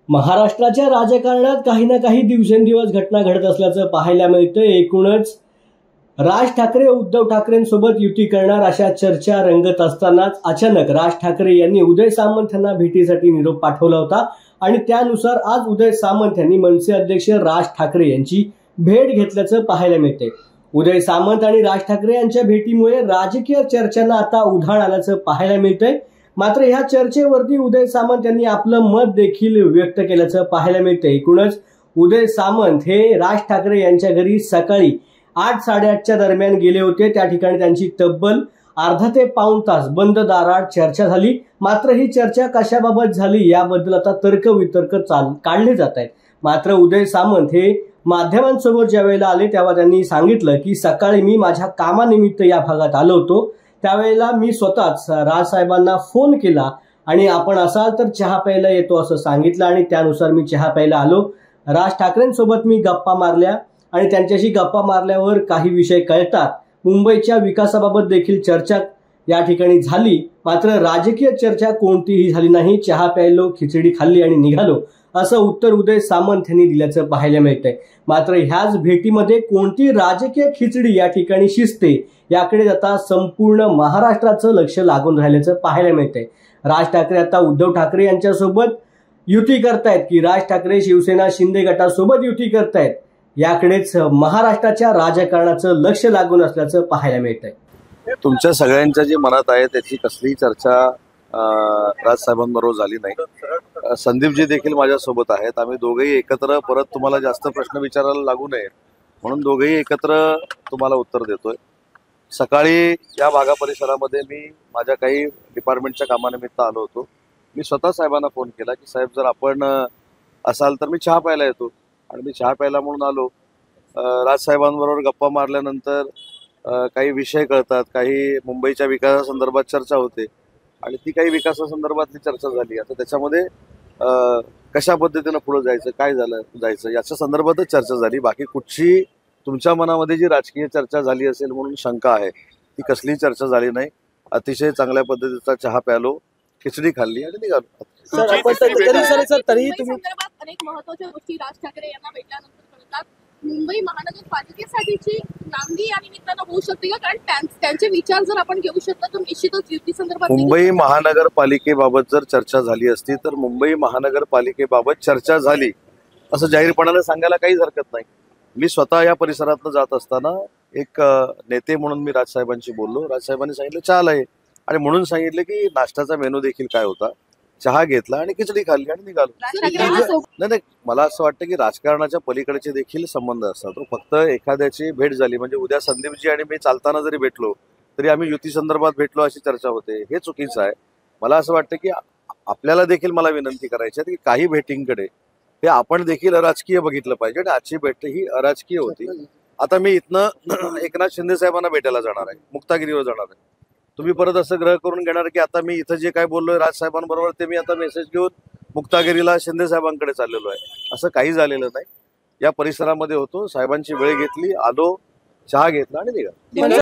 महाराष्ट्राच्या राजकारणात काही ना काही दिवसेंदिवस घटना घडत असल्याचं पाहायला मिळतंय। एकूणच राज ठाकरे उद्धव ठाकरेंसोबत युती करणार अशा चर्चा रंगत असतानाच अचानक राज ठाकरे यांनी उदय सामंत यांना भेटीसाठी निरोप पाठवला होता आणि त्यानुसार आज उदय सामंत यांनी मनसे अध्यक्ष राज ठाकरे यांची भेट घेतल्याचं पाहायला मिळतंय। उदय सामंत आणि राज ठाकरे यांच्या भेटीमुळे राजकीय चर्चांना आता उधाण आल्याचं पाहायला मिळतंय। मात्र ह्या चर्चेवरती उदय सामंत यांनी आपलं मत देखील व्यक्त केल्याचं पाहायला मिळतंय। एकूणच उदय सामंत हे राज ठाकरे यांच्या घरी सकाळी 8-8:30च्या दरम्यान गेले होते। त्या ठिकाणी त्यांची तब्बल अर्धा ते पाऊण तास बंद दारात चर्चा झाली। मात्र ही चर्चा कशाबाबत झाली याबद्दल आता तर्क वितर्क काढले जात आहेत। मात्र उदय सामंत हे माध्यमांसमोर ज्या वेळेला आले तेव्हा त्यांनी सांगितलं की सकाळी मी माझ्या कामानिमित्त या भागात आलो होतो, त्यावेळेला मी स्वतःच राजसाहेबांना फोन केला आणि आपण असाल तर चहा प्यायला येतो असं सांगितलं आणि त्यानुसार मी चहा प्यायला आलो। राज ठाकरेंसोबत मी गप्पा मारल्या आणि त्यांच्याशी गप्पा मारल्यावर काही विषय कळतात। मुंबईच्या विकासाबाबत देखील चर्चा या ठिकाणी झाली, मात्र राजकीय चर्चा कोणतीही झाली नाही। चहा प्यायलो, खिचडी खाल्ली आणि निघालो असं उत्तर उदय सामंत यांनी दिल्याचं पाहायला मिळतंय। मात्र ह्याच भेटीमध्ये कोणती राजकीय खिचडी या ठिकाणी शिजते याकडे आता संपूर्ण महाराष्ट्राचं लक्ष लागून राहिल्याचं पाहायला मिळतंय। राज ठाकरे आता उद्धव ठाकरे यांच्यासोबत युती करतायत की राज ठाकरे शिवसेना शिंदे गटासोबत युती करतायत याकडेच महाराष्ट्राच्या राजकारणाचं लक्ष लागून असल्याचं पाहायला मिळतंय। तुमच्या सगळ्यांच्या जी मनात आहे त्याची कसलीही चर्चा राजसाहेबांबरोबर झाली नाही। संदीपजी देखील माझ्यासोबत आहेत। आम्ही दोघेही एकत्र परत तुम्हाला जास्त प्रश्न विचारायला लागू नये म्हणून दोघेही एकत्र तुम्हाला उत्तर देतोय। सकाळी या भागा परिसरामध्ये मी माझ्या काही डिपार्टमेंटच्या कामानिमित्त आलो होतो। मी स्वतः साहेबांना फोन केला की साहेब जर आपण असाल तर मी चहा प्यायला येतो आणि मी चहा प्यायला म्हणून आलो। राजसाहेबांबरोबर गप्पा मारल्यानंतर काही विषय कळतात, काही मुंबईच्या विकासासंदर्भात चर्चा होते आणि ती काही विकासासंदर्भातली चर्चा झाली। आता त्याच्यामध्ये कशा पद्धतीनं पुढे जायचं, काय जायचं याच्या संदर्भातच चर्चा झाली। बाकी कुठची तुमच्या मनामध्ये जी राजकीय चर्चा झाली असेल म्हणून शंका आहे ती कसलीही चर्चा झाली नाही। अतिशय चांगल्या पद्धतीचा चहा प्यालो, खिचडी खाल्ली आणि निघालो। तरी तुम्ही अनेक महत्त्वाच्या गोष्टी राज ठाकरे यांना भेटल्यानंतर कळतात। मुंबई महानगरपालिकेसाठीची नांदी या निमित्तानं होऊ शकते का? कारण त्यांचे विचार जर आपण घेऊ शकतो तर निश्चितच युती संदर्भात मुंबई महानगरपालिकेबाबत जर चर्चा झाली असती तर मुंबई महानगरपालिकेबाबत चर्चा झाली असं जाहीरपणाने सांगायला काहीच हरकत नाही। मी स्वतः या परिसरातनं जात असताना एक नेते म्हणून मी राजसाहेबांशी बोललो। राजसाहेबांनी सांगितलं चहाला आहे आणि म्हणून सांगितलं की नाश्त्याचा मेनू देखील काय होता, चहा घेतला आणि खिचडी खाल्ली आणि निघालो। नाही, मला असं वाटतं की राजकारणाच्या पलीकडचे देखील संबंध असतात। फक्त एखाद्याची भेट झाली म्हणजे उद्या संदीपजी आणि मी चालताना जरी भेटलो तरी आम्ही युती संदर्भात भेटलो अशी चर्चा होते, हे चुकीचं आहे। मला असं वाटतं की आपल्याला देखील मला विनंती करायची आहे की काही भेटींकडे हे आपण देखील अराजकीय बघितलं पाहिजे आणि आजची भेट ही अराजकीय होती। आता मी इथनं एकनाथ शिंदे साहेबांना भेटायला जाणार आहे, मुक्तागिरीवर जाणार आहे। तुम्ही परत असं ग्रह करून घेणार की आता मी इथं जे काय बोललोय राजसाहेबांबरोबर ते मी आता मेसेज घेऊन मुक्तागिरीला शिंदे साहेबांकडे चाललेलो आहे, असं काही झालेलं नाही। या परिसरामध्ये होतो, साहेबांची वेळ घेतली, आलो, चहा घेतला आणि निघालो।